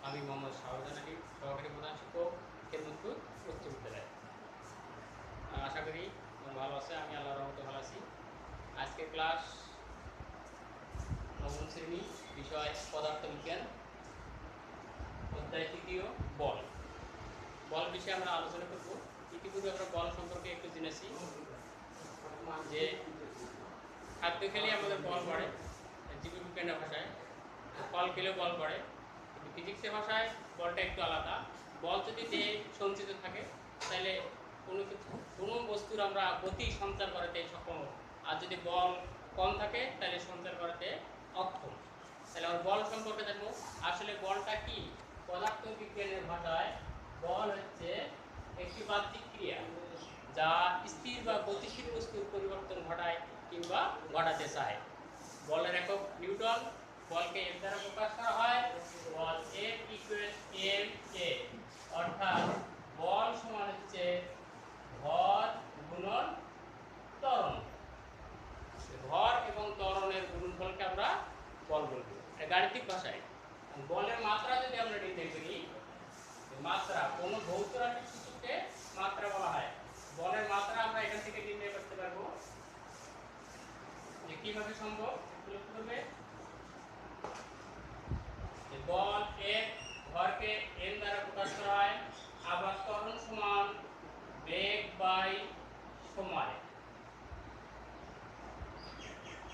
আমি মোহাম্মদ শাহজাহান আলী, সহকারী প্রধান শিক্ষক, খেদমতপুর উচ্চ বিদ্যালয়। আশা করি ভালো আছে, আমি আল্লাহর রহমতে ভালো আছি। আজকে ক্লাস নবম শ্রেণী, বিষয় পদার্থবিজ্ঞান, অধ্যায় তৃতীয় বল। বল বিষয়ে আমরা আলোচনা করব। ইতিপূর্বে আমরা বল সম্পর্কে একটু জেনেছি যে খাদ্য খেলে আমাদের বল বাড়ে, জীববিজ্ঞানের ভাষায় ফল খেলেও বল বাড়ে, কিন্তু ফিজিক্সের ভাষায় বলটা একটু আলাদা। বল যদি দেহে সঞ্চিত থাকে তাহলে কোনো বস্তুর আমরা গতি সঞ্চার করাতে সক্ষম, আর যদি বল কম থাকে তাহলে সঞ্চার করাতে অক্ষম। তাহলে আমরা বল সম্পর্কে দেখবো। আসলে বলটা কি? পদার্থবিজ্ঞানের ভাষায় বল হচ্ছে একটি বাহ্যিক ক্রিয়া যা স্থির বা গতিশীল বস্তুর পরিবর্তন ঘটায় কিংবা ঘটাতে চায়। বলের একক নিউটন। বলকে এর দ্বারা প্রকাশ করা হয়, বল F = ma, অর্থাৎ বল সমান হচ্ছে ভর গুণন ত্বরণ। ভর এবং ত্বরণের গুণফলকে আমরা বল বলবো, এটা গাণিতিক ভাষায়। বলের মাত্রা যদি আমরা নির্ণয় করি, মাত্রা কোনো ভৌত রাশির সূচককে মাত্রা বলা হয়। বলের মাত্রা আমরা এখান থেকে নির্ণয় করতে পারবো। যে কিভাবে সম্ভব লক্ষ্য করবে, বল F ভরকে m দ্বারা প্রকাশ করা হয়, আবার ত্বরণ সমান বেগ বাই সময়,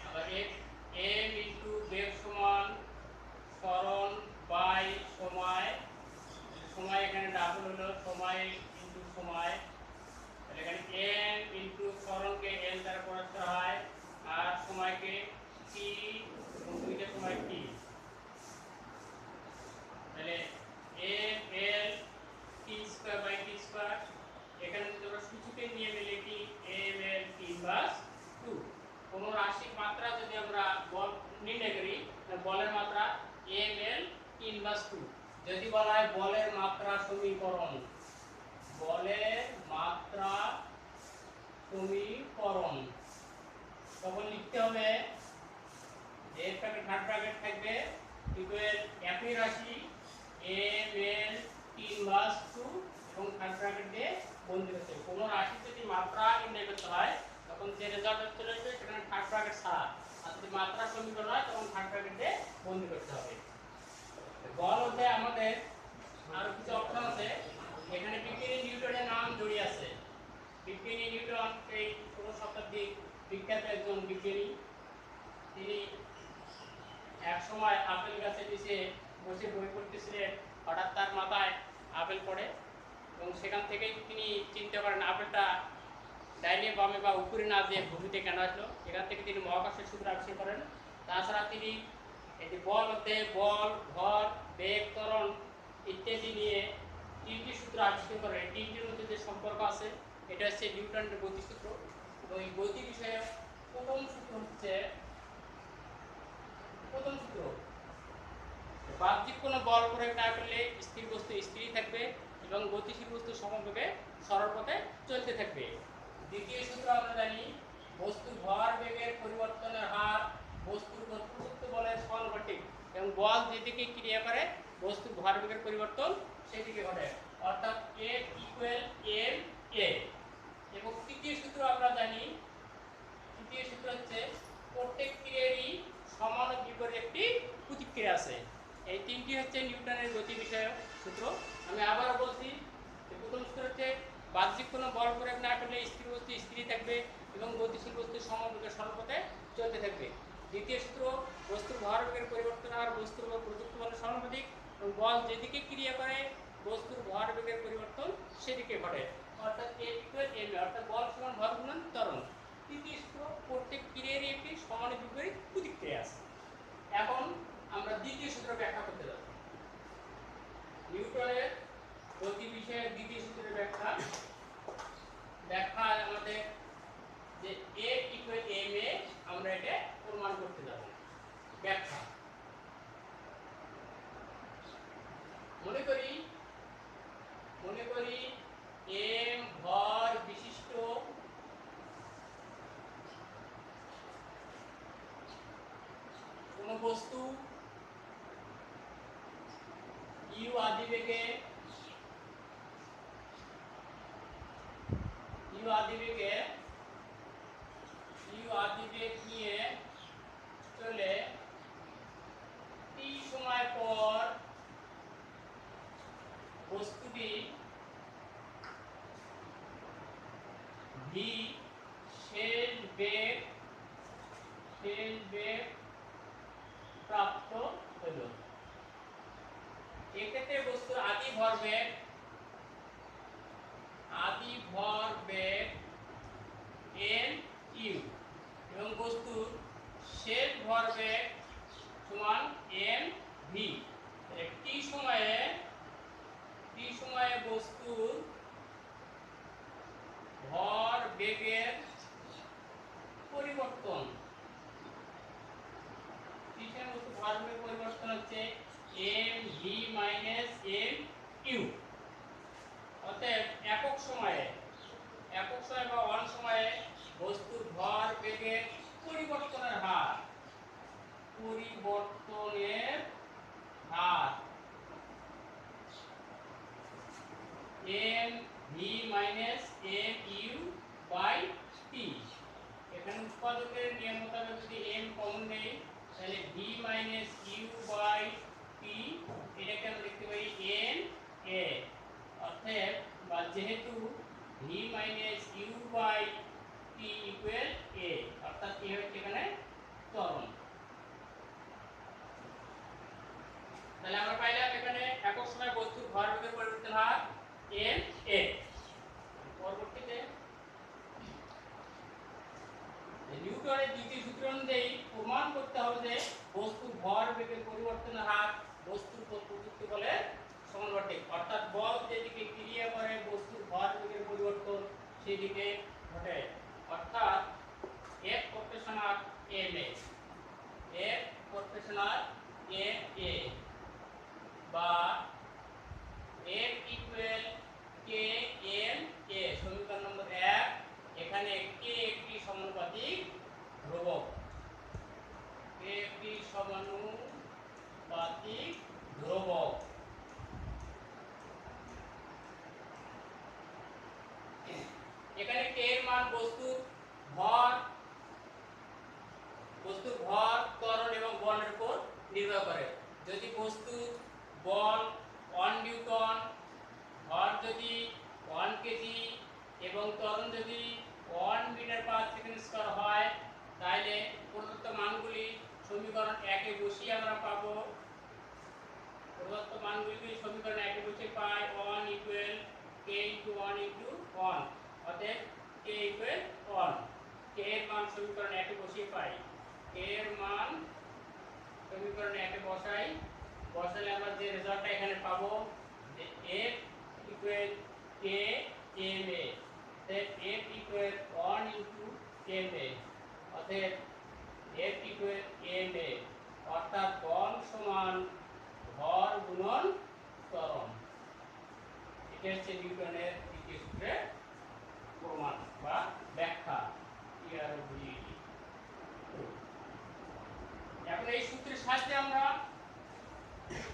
আবার m ইনটু বেগ সমান ত্বরণ বাই সময়। সময় এখানে ডাবল হলো, সময় ইনটু সময়, এখানে m ইনটু ত্বরণকে l দ্বারা প্রকাশ করা হয়, আর সময়কে t, দুইটা সময় t। তাহলে m l t square by t square. এখানে যদি আমরা সূচকে নিয়ে মিলে কি m l t ইনভার্স 2। কোন রাশির মাত্রা যদি আমরা বল নির্ণয় করি, বলের মাত্রা m l t ইনভার্স 2। যদি বলা হয় বলের মাত্রা সমীকরণ, বলের মাত্রা সমীকরণ, তখন লিখতে হবে যে এর ব্র্যাকেট থার্ড ব্র্যাকেট থাকবে ইকুয়াল একই রাশি m l t ইনভার্স 2 এবং থার্ড ব্র্যাকেট দিয়ে বন্ধনী করতে হবে। কোনো রাশি যদি মাত্রা নির্ণয় করতে হয় তখন যে রেজাল্ট চলে আসবে সেখানে থার্ড ব্র্যাকেট ছাড়া, আর যদি মাত্রা সমীকরণ হয় তখন থার্ড ব্র্যাকেট দিয়ে বন্ধনী করতে হবে। বল হতে আমাদের আরো কিছু অপশন আছে। এখানে বিজ্ঞানী নিউটনের নাম জড়িয়ে আছে। বিজ্ঞানী নিউটন এই 16 শতাব্দীর বিখ্যাত একজন বিজ্ঞানী। তিনি এক সময় আপেল গাছের নিচে বসে বই পড়তেছিলেন, হঠাৎ তার মাথায় আপেল পড়ে এবং সেখান থেকেই তিনি চিন্তা করেন আপেলটা ডাইনে বামে বা উপরে না দিয়ে ভূমিতে কেন আসলো। এখান থেকে তিনি মহাকর্ষের সূত্র আবিষ্কার করেন। তাছাড়া তিনি এই যে বল হতে বল, ভর, বেগ, ত্বরণ ইত্যাদি নিয়ে 3টি সূত্র আবিষ্কার করেন। এই 3টির মধ্যে যে সম্পর্ক আছে এটা হচ্ছে নিউটনের গতিসূত্র। এবং এই গতি বিষয়ে প্রথম সূত্র হচ্ছে, প্রথম সূত্র বাহ্যিক কোনো বল প্রয়োগ না করলে স্থির বস্তু স্থিরই থাকবে এবং গতিশীল বস্তু সমবেগে সরল পথে চলতে থাকবে। দ্বিতীয় সূত্র আমরা জানি বস্তুর ভর বেগের পরিবর্তনের হার বস্তুর প্রযুক্ত বলের সমানুপাতিক, এবং বল যেদিকে ক্রিয়া করে বস্তুর ভর বেগের পরিবর্তন সেদিকে ঘটে, অর্থাৎ F = ma। এবং তৃতীয় সূত্র আমরা জানি, তৃতীয় সূত্র হচ্ছে প্রত্যেক ক্রিয়ারই সমান ও বিপরীত একটি প্রতিক্রিয়া আছে। এই তিনটি হচ্ছে নিউটনের গতি বিষয়ক সূত্র। আমি আবারও বলছি, প্রথম সূত্র হচ্ছে বাহ্যিক কোনো বল প্রয়োগ না করলে স্থির বস্তু স্থিরই থাকবে এবং গতিশীল বস্তু সমবেগে সরলপথে চলতে থাকবে। দ্বিতীয় সূত্র বস্তুর ভরবেগের পরিবর্তন আর বস্তুর উপর প্রযুক্ত বলের সমানুপাতিক, এবং বল যেদিকে ক্রিয়া করে বস্তুর ভরবেগের পরিবর্তন সেদিকে ঘটে, অর্থাৎ F = ma, অর্থাৎ বল সমান ভর গুণন ত্বরণ। তৃতীয় সূত্র প্রত্যেক ক্রিয়ারই একটি সমান বিপরীত প্রতিক্রিয়া আছে। এখন আমরা দ্বিতীয় সূত্র ব্যাখ্যা করতে যাব। নিউটনের গতি বিষয়ের দ্বিতীয় সূত্রের ব্যাখ্যা আমাদের যে F = ma, আমরা এটা প্রমাণ করতে যাব। ব্যাখ্যা মনে করি m ভর বিশিষ্ট কোন বস্তু ইউ আদিবেগে ইউ আদিবেগ নিয়ে চলে টি সময় পর বস্তুটি ভি শেষ বেগ প্রাপ্ত হলো। এক্ষেত্রে বস্তুর আদি ভরবেগ এন ইউ এবং বস্তুর শেষ ভরবেগ সমান এম ভি। টি সময়ে বস্তুর ভর বেগের পরিবর্তন হচ্ছে M V minus M U. অতএব একক সময়ে বা অন সময়ে বস্তুর ভর বেগের পরিবর্তনের হার M V minus M U by T. এখানে উৎপাদকের নিয়ম মোতাবেক যদি এম কমন নেই তাহলে V minus U by T, এটাকে আমরা লিখতে পারি এন এ। অতএব বা যেহেতু V minus U by T equal A, অর্থাৎ এ হচ্ছে এখানে ত্বরণ। তাহলে আমরা পাইলাম এখানে একক সময় বস্তুর ভরবেগের পরিবর্তন হার এম এ। পরবর্তীতে নিউটনের দ্বিতীয় সূত্র অনুযায়ী প্রমাণ করতে হবে যে বস্তুর ভরবেগের পরিবর্তনের হার বস্তুর প্রযুক্তি বলের সমানুপাতিক। অর্থাৎ বল যেদিকে ক্রিয়া করে বস্তুর ভরবেগের পরিবর্তন সেদিকে ঘটে। অর্থাৎ F প্রপোর্শনাল ma বা F equal K M A. সমীকরণ নম্বর 1, এখানে কে একটি সমানুপাতিক ধ্রুবক। এখানে কে এর মান বস্তুর ভর, ত্বরণ এবং বলের উপর নির্ভর করে। যদি বস্তুর বল 1 নিউটন, ভর যদি 1 কেজি এবং ত্বরণ যদি 1 মিটার পার সেকেন্ড স্কয়ার হয়, তাহলে প্রদত্ত মানগুলি সমীকরণ 1 এ বসিয়ে আমরা পাবো। সমীকরণ 1 এ বসে পাই 1 ইকুয়াল k * 1 * 1। অতএব k ইকুয়াল 1। k এর মান সমীকরণ 1 এ বসিয়ে পাই। k এর মান সমীকরণ 1 এ বসালে আমরা যে রেজাল্টটা এখানে পাবো যে f ইকুয়াল k ma। তাহলে f ইকুয়াল 1 * ma। অতএব f ইকুয়াল ma, অর্থাৎ বল সমান ভর গুণন ত্বরণ। এটা হচ্ছে নিউটনের দ্বিতীয় সূত্রের প্রমাণ বা ব্যাখ্যা। এখন এই সূত্রের সাহায্যে আমরা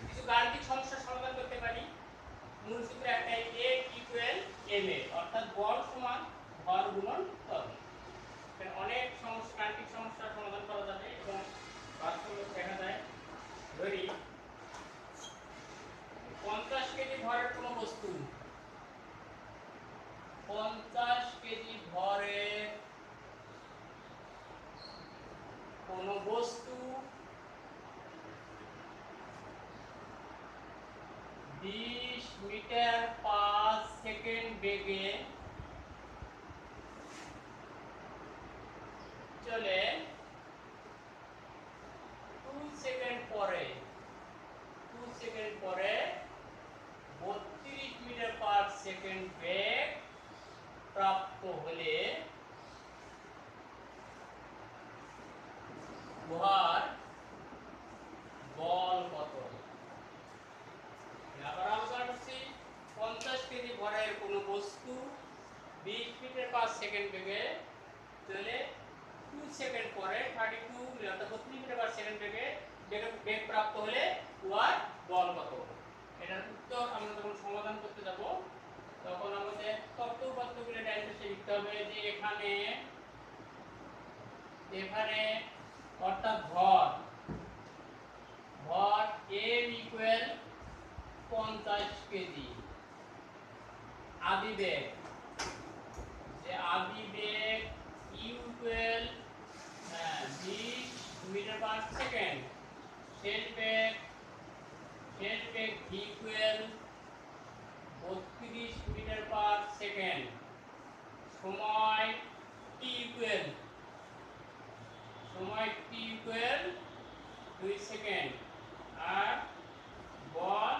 কিছু গাণিতিক সমস্যার সমাধান করতে পারি। মূল সূত্র একটাই, F ইকুয়াল ma, অর্থাৎ বল সমান ভর গুণন ত্বরণ। এখানে অনেক গাণিতিক সমস্যার সমাধান করা যাবে এবং বাস্তবে দেখা যায়। ধরি 50 কেজি ভরের কোনো বস্তু, 50 কেজি ভরের কোনো বস্তু 20 মিটার পার সেকেন্ড বেগে চলে 2 সেকেন্ড পরে 32 মিটার পার সেকেন্ড বেগ প্রাপ্ত হলে উহার বল কত? আবার আলোচনা করছি 50 কেজি ভরের কোনো বস্তু 20 মিটার পার সেকেন্ড বেগে চলে 2 সেকেন্ড পরে 32 মিটার পার সেকেন্ড বেগ প্রাপ্ত হলে উহার বল কত? এটার উত্তর আমরা যখন সমাধান করতে যাব তখন আমাদের তত্ত্ব উপাত্তগুলো ডান পাশে লিখতে হবে যে এখানে অর্থাৎ ভর m ইকুয়াল 50 কেজি, আদিবেগ যে আদিবেগ u equal 20 metre per second, শেষ বেগ v equal 32 metre per second, সময় t ইকুয়াল 2 সেকেন্ড, আর বল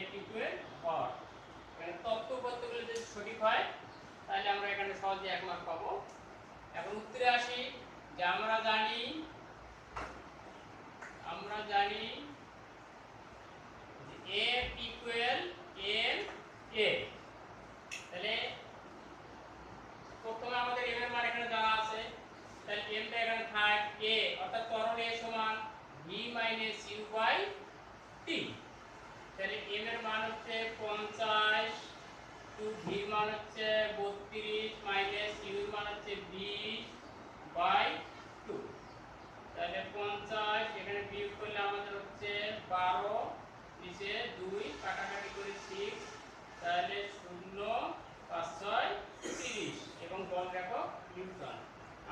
F ইকুয়াল ভর। এখানে তত্ত্ব উপাত্তগুলো যদি সঠিক হয় তাহলে আমরা এখানে সহজে 1 মার্ক পাবো। এখন উত্তরে আসি যে আমরা জানি যে F ইকুয়াল m a। তাহলে প্রথমে আমাদের m এর মান এখানে জানা আছে, তাহলে m টা এখানে থাক a, অর্থাৎ ত্বরণ a সমান v - u / t। তাহলে m এর মান হচ্ছে 50 টু v এর মান হচ্ছে 32 মাইনাস u এর মান হচ্ছে 20/2। তাহলে 50 এখানে বিয়োগ করলে আমাদের হচ্ছে 12, নিচে 2 কাটাকাটি করে 6, তাহলে 0 5 6 30 এবং বল দেখো নিউটন।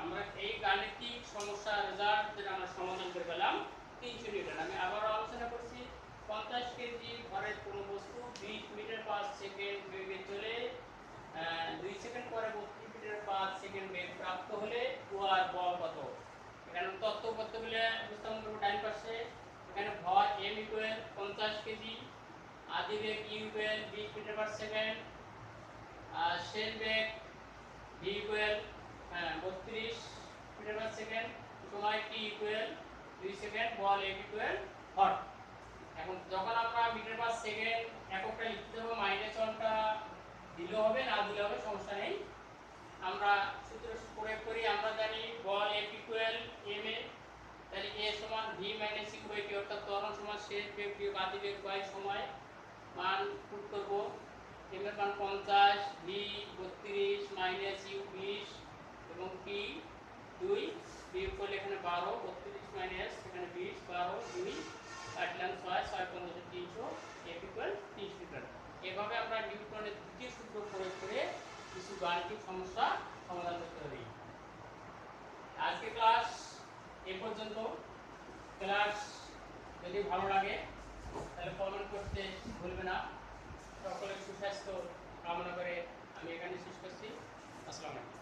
আমরা এই গাণিতিক সমস্যার রেজাল্ট যেটা আমরা সমাধান করে পেলাম 300 নিউটন। আমি আবারও আলোচনা করছি 50 কেজি ভরের কোনো বস্তু 20 মিটার পার সেকেন্ড বেগে চলে 2 সেকেন্ড পরে 32 মিটার পার সেকেন্ড বেগ প্রাপ্ত হলে উহার বল কত। এখানে তত্ত্ব উপাত্তগুলো উপস্থাপন করব ডান পাশে। এখানে ভর m ইকুয়াল 50 কেজি, আদিবেগ u equal 20 metre per second, আর শেষ বেগ v equal 32 metre per second, সময় t ইকুয়াল 2 সেকেন্ড, বল F ইকুয়াল ভর। এখন যখন আমরা মিটার পার সেকেন্ড এককটা লিখতে হবে, -1টা দিলেও হবে না দিলেও হবে, সমস্যা নেই। আমরা সূত্র প্রয়োগ করি, আমরা জানি বল F ইকুয়াল m a, তাহলে a সমান v - u / t, অর্থাৎ ত্বরণ সমান শেষ বেগ বিয়োগ আদিবেগ বাই সময়। মান পুট করব, m এর মান 50, v 32 মাইনাস u 20 এবং t 2, বিয়োগ করলে এখানে 12, 32 মাইনাস এখানে 20, 12 2 কাটলাম 6, 6 15 300, F ইকুয়াল 30 মিটার। এভাবে আমরা নিউটনের দ্বিতীয় সূত্র প্রয়োগ করে কিছু গাণিতিক সমস্যা সমাধান করতে পারি। আজকে ক্লাস এ পর্যন্ত। ক্লাস যদি ভালো লাগে তাহলে কমেন্ট করতে ভুলবে না। সকলের সুস্বাস্থ্য কামনা করে আমি এখানে শেষ করছি। আসসালামু আলাইকুম।